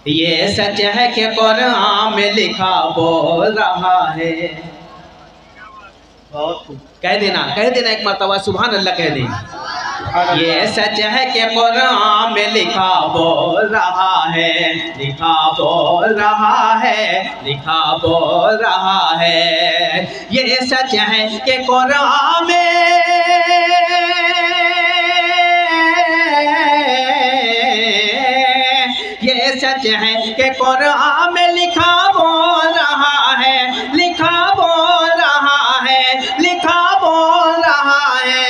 ये सच है कि कुरान में लिखा बोल रहा है। कह देना एक मर्तबा सुभान अल्लाह कह देना। ये सच है कि कुरान में लिखा बोल रहा है, लिखा बोल रहा है, लिखा बोल रहा है। ये सच है कि कुरान में ये सच है कि कुरान में लिखा बोल रहा है, लिखा बोल रहा है, लिखा बोल रहा है।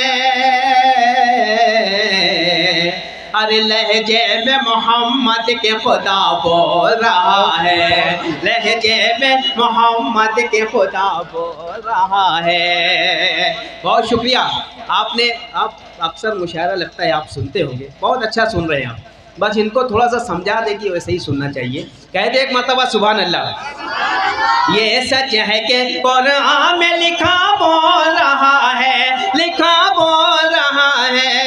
अरे लहजे में मोहम्मद के खुदा बोल रहा है, लहजे में मोहम्मद के खुदा बोल रहा है। बहुत शुक्रिया। आप अक्सर मुशायरा लगता है आप सुनते होंगे, बहुत अच्छा सुन रहे हैं आप। बस इनको थोड़ा सा समझा दे कि वैसे ही सुनना चाहिए। कह दे एक मर्तबा सुभान अल्लाह। ये सच है कि कुरान में लिखा बोल रहा है, लिखा बोल रहा है।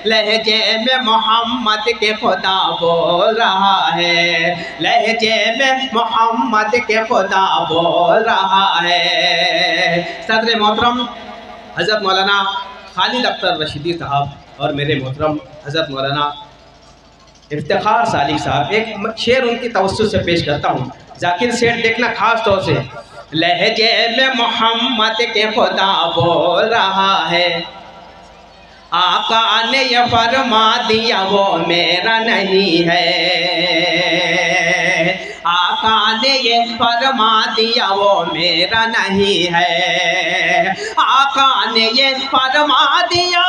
लहजे में मोहम्मद के खुदा बोल रहा है, लहजे में मोहम्मद के खुदा बोल रहा है। सदर मोहतरम हज़रत मौलाना खालिद अख्तर रशीदी साहब और मेरे मोहतरम हज़रत मौलाना इफ्तिखार सालिक साहब, एक शेर उनकी तवज्जो से पेश करता हूँ। जाकिर सेठ देखना खास तौर से। लहजे में मोहम्मद के खुदा बोल रहा है, आका ने ये फरमा दिया वो मेरा नहीं है। आका ने ये फरमा दिया वो मेरा नहीं है। आका ने ये फरमा दिया,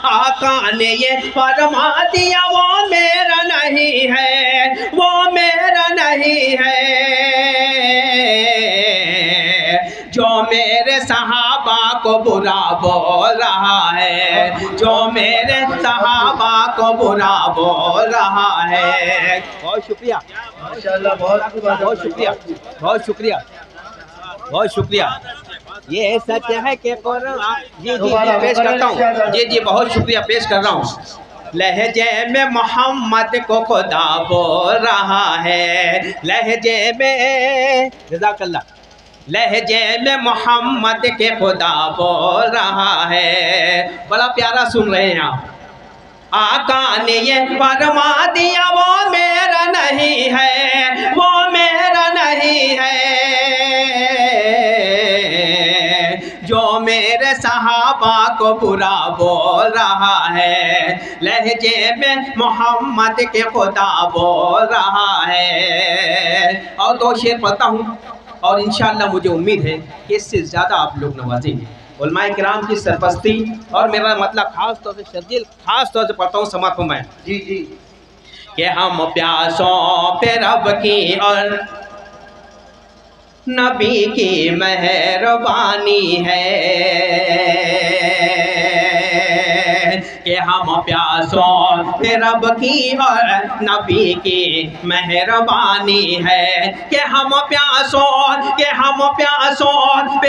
आका ने ये फरमा दिया वो मेरा नहीं है, वो मेरा नहीं है। जो मेरे सहाबा को बुरा बोल रहा है, जो मेरे सहाबा को बुरा बोल रहा है। बहुत शुक्रिया, माशाअल्लाह, बहुत शुक्रिया, बहुत शुक्रिया, बहुत शुक्रिया। ये सच है कि कुरान, जी पेश करता हूँ, जी बहुत शुक्रिया पेश कर रहा हूँ। लहजे में मोहम्मद को खुदा बोल रहा है, लहजे में जज़ाकल्लाह, लहजे में मोहम्मद के खुदा बोल रहा है। बड़ा प्यारा सुन रहे हैं आप। आका ने ये फरमा दिया वो मेरा नहीं है, वो मेरा नहीं है। जो मेरे सहाबा को बुरा बोल रहा है, लहजे में मोहम्मद के खुदा बोल रहा है। और दो शेर पढ़ता हूँ और इंशाअल्लाह मुझे उम्मीद है कि इससे ज़्यादा आप लोग नवाजेंगे। उलमाए किराम की सरपरस्ती और मेरा मतलब खास तौर से शर्जील खास तौर से पढ़ता हूँ समात में। जी कि हम प्यासों पे रब की और नबी की मेहरबानी है, कि हम प्यासों पे रब की और नबी की मेहरबानी है। कि हम प्यासों पे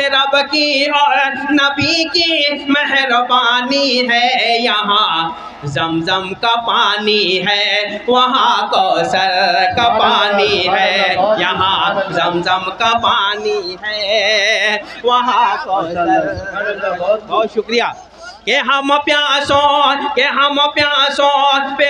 रब की और नबी की मेहरबानी है। यहाँ जमजम का पानी है, वहाँ कौसर का पानी है। यहाँ जमजम का पानी है, वहाँ कौसर। बहुत शुक्रिया। कि हम प्यासों पे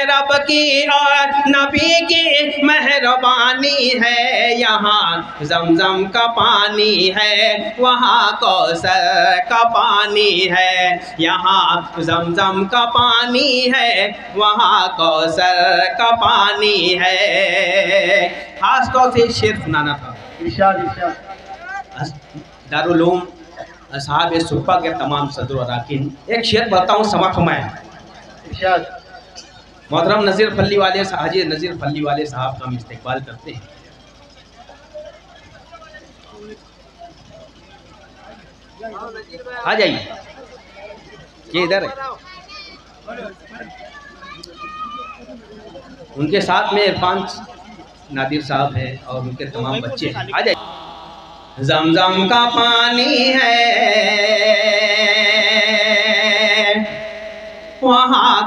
रब की और नबी की मेहरबानी है। यहाँ जमजम का पानी है, वहाँ कौसर का पानी है। यहाँ जमजम का पानी है, वहाँ कौसर का पानी है। खास तौर से शेर सुनाना था। दारुल उलूम साहब सुफ़ा के तमाम सदर और अरकान। एक शेर पढ़ता हूँ, समा फरमाएं। मोहतरम नज़ीर फल्ली वाले हाजी नज़ीर फल्ली वाले साहब का हम इस्तेक़बाल करते हैं। आ जाइए, ये इधर है। उनके साथ में इरफान नादिर साहब हैं और उनके तमाम बच्चे हैं। आ जाइए। जमजम का पानी है,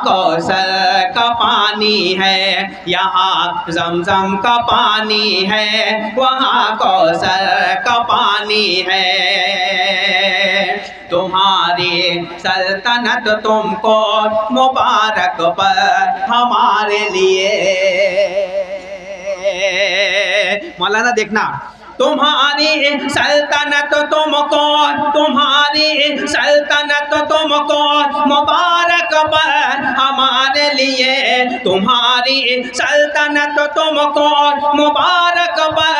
कौसर का पानी है, यहाँ ज़मज़म का पानी है, वहाँ कौसर का पानी है। तुम्हारी सल्तनत तुमको मुबारक पर हमारे लिए। मौलाना देखना, तुम्हारी सल्तनत तुमको, तुम्हारी सल्तनत तुमको मुबारक पर हमारे लिए। तुम्हारी सल्तनत तुमको मुबारक पर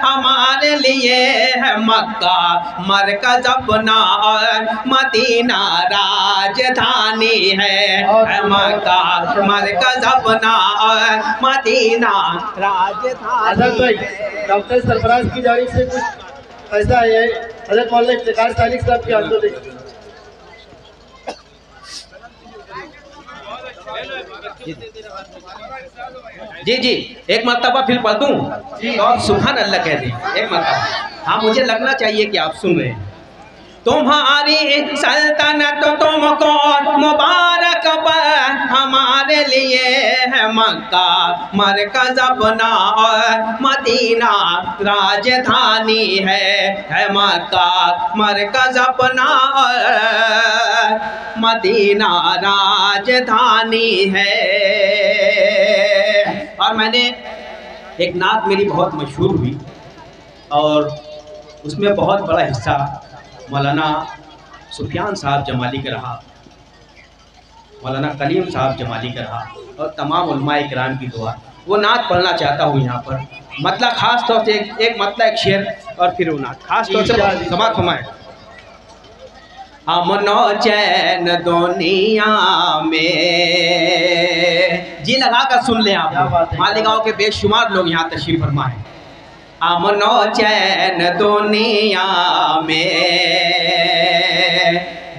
हमारे लिए है। मक्का मरकज़ अपना और मदीना राजधानी है। मक्का मरकज़ अपना और मदीना राजधानी। डॉक्टर सरफराज की जानिब से कुछ ऐसा है, हज़रत मौलाना इफ्तिखार सालिक साहब के हाथों देखिए। जी जी, एक मरतबा फिर पढ़ दूं तो आप सुभान अल्लाह कह दें एक मरतबा। हाँ, मुझे लगना चाहिए कि आप सुन रहे हैं। तुम्हारी सल्तनत तुमको मुबारक पर हमारे लिए है। मक्का मरकज़ अपना और मदीना राजधानी है। मक्का मरकज़ अपना और मदीना राजधानी है। और मैंने एक नात मेरी बहुत मशहूर हुई और उसमें बहुत बड़ा हिस्सा मौलाना सुफियान साहब जमाली का रहा, मौलाना कलीम साहब जमाली का रहा और तमाम उलमाए किराम की दुआ। वो नात पढ़ना चाहता हूँ यहाँ पर, मतलब ख़ास तौर से एक मतलब एक शेर और फिर वो नात ख़ास तौर से समात फरमाएं। अमनो चैन दुनिया में, जी लगा कर सुन लें आप, मालेगांव के बेशुमार लोग यहाँ तशरीफ़ फरमाएं। अमनो चैन दुनिया में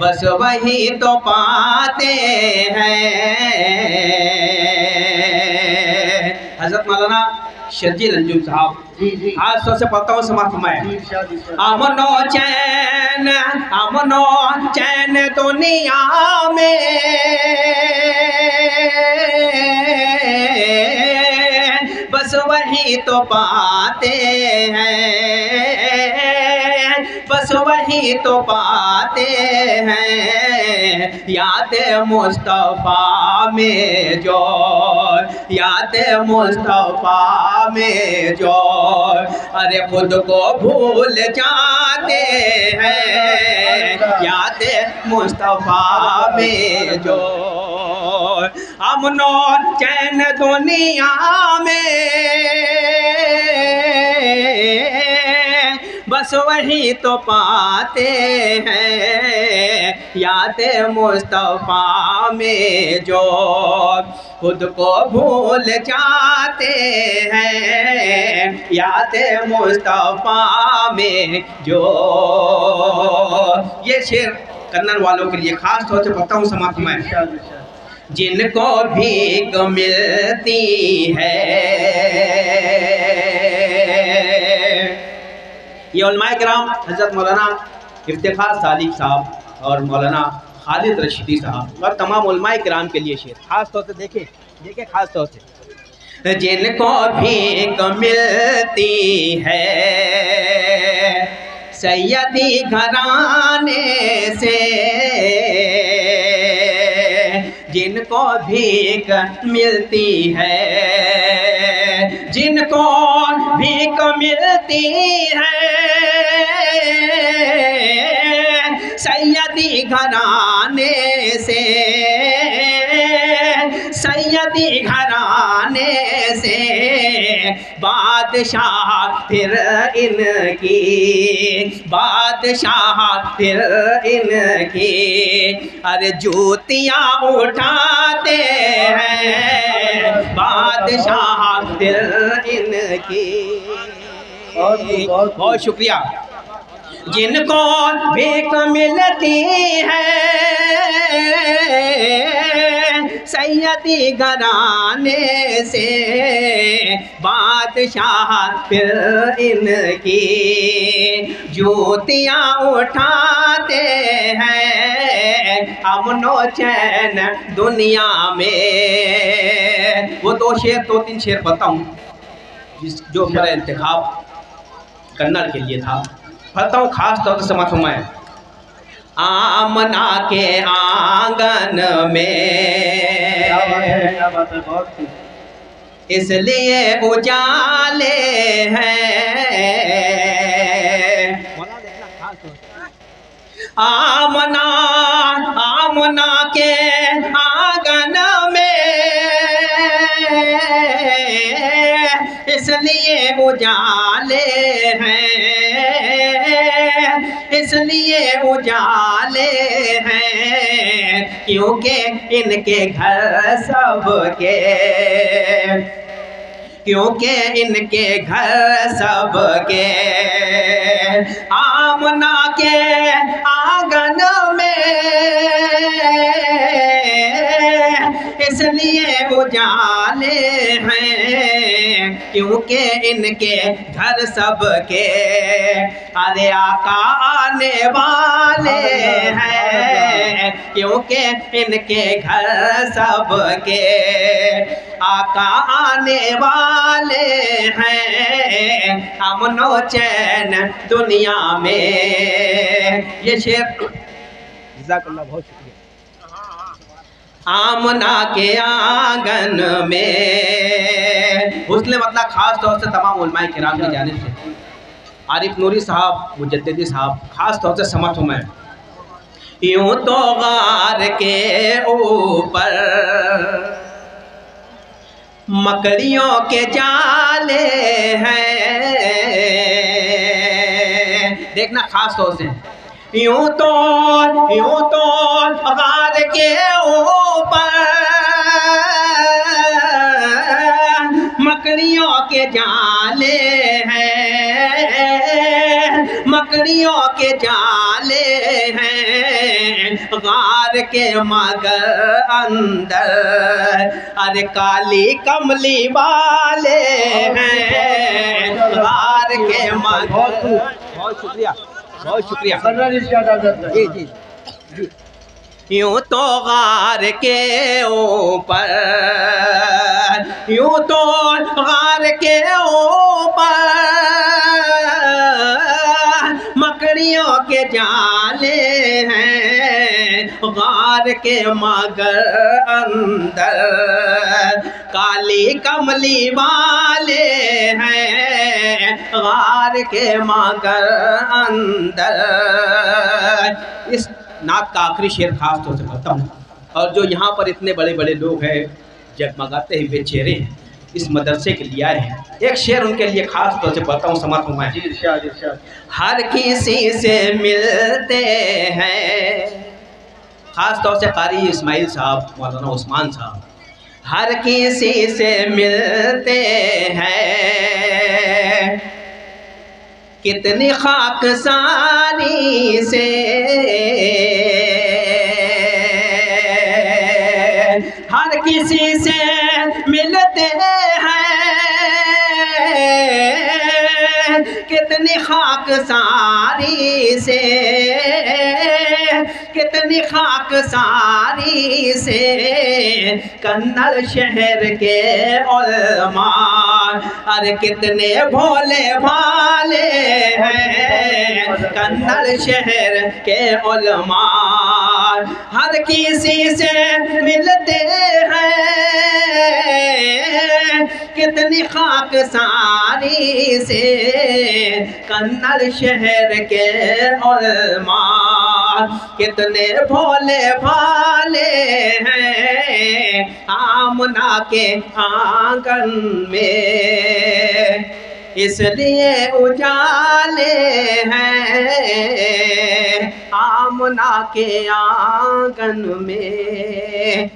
बस वही तो पाते हैं। हज़रत मौलाना शर्जील अंजुम साहब आज तौर से पढ़ता हूँ, समाप्त फरमाएं। अमनो चैन दुनिया में बस वही तो पाते हैं, बस वही तो पाते हैं। याद मुस्तफ़ा में जो, याद मुस्तफ़ा में जो, अरे खुद को भूल जाते हैं। याद मुस्तफ़ा में जो, अमनो चैन दुनिया में बस वही तो पाते हैं। याद मुस्तफ़ा में जो खुद को भूल जाते हैं। याद मुस्तफ़ा में जो, ये शेर कन्नड़ वालों के लिए ख़ास तौर से पढ़ता हूँ, समाप्त में। जिनको भीख मिलती है, ये उलमाए किराम हज़रत मौलाना इफ्तिखार सालिक साहब और मौलाना खालिद रशीदी साहब और तमाम उलमाए किराम के लिए शेर खास तौर से देखें खास तौर से। जिनको भीख मिलती है सैयदी घराने से, जिनको भीख मिलती है, जिनको भीख मिलती है सैयदी घराने से, सैयदी घराने से, बादशाह फिर इनकी, बादशाह फिर इनकी अरे जूतियाँ उठाते हैं। बादशाह फिर इनकी, बहुत शुक्रिया। जिनको भीख मिलती है सैयदी घराने से, बादशाह फिर इनकी जूतियाँ उठाते हैं। अमनो चैन दुनिया में। वो 2 शेर 2-3 शेर बताऊं जो मेरा इंतखाब कन्नड़ के लिए था, पढ़ता हूँ खास तौर से समझ मैं। आमना के आंगन में इसलिए उजाले हैं, आमना आमना के आंगन में इसलिए उजाले हैं, इसलिए उजाले हैं क्योंकि इनके घर सबके, क्योंकि इनके घर सबके आमना के आंगन में इसलिए उजाले हैं क्योंकि इनके घर सबके। अरे आका आने वाले हैं क्योंकि इनके घर सबके, आका आने वाले हैं अमनो चैन दुनिया में। ये शेर जज़ाकल्लाह, बहुत शुक्रिया। आमना के आंगन में हुस्न मतलब खास तौर से तमाम उलमाए किराम की जानिब से आरिफ नूरी साहब, मुजद्दिदी साहब, खास तौर से समझ हूँ मैं। यूं तो गार के ऊपर मकड़ियों के जाले हैं, देखना खास तौर से। यूं तो गार के ऊपर मकड़ियों के जाले हैं, मकड़ियों के जाले हैं गार के मगर अंदर। अरे काली कमली वाले हैं गार के मगर। बहुत शुक्रिया, बहुत शुक्रिया। जी जी जी। यूं तो गार के ऊपर, यूं तो गार के ऊपर मकड़ियों के जाले हैं गार के मगर अंदर। काली कमली वाले हैं गार के मगर अंदर। इस नात का आखिरी शेर खास तौर से पढ़ता हूँ, और जो यहाँ पर इतने बड़े बड़े लोग हैं जगमगाते हुए चेहरे हैं इस मदरसे के लिए आए हैं, एक शेर उनके लिए खास तौर से पढ़ता हूँ, समझ हूँ मैं। हर किसी से मिलते हैं, खास तौर से कारी इस्माइल साहब, मौलाना उस्मान साहब, हर किसी से मिलते हैं कितनी खाकसारी से, हर किसी से मिलते हैं कितनी खाकसारी से, कितनी खाकसारी से। कन्नड़ शहर के उलमा अरे कितने भोले भाले हैं, कन्नड़ शहर के उलमा हर किसी से मिलते हैं कितनी खाकसारी से। कन्नड़ शहर के उलमा कितने भोले भाले हैं आमना के आंगन में, इसलिए उजाले हैं आमना के आंगन में।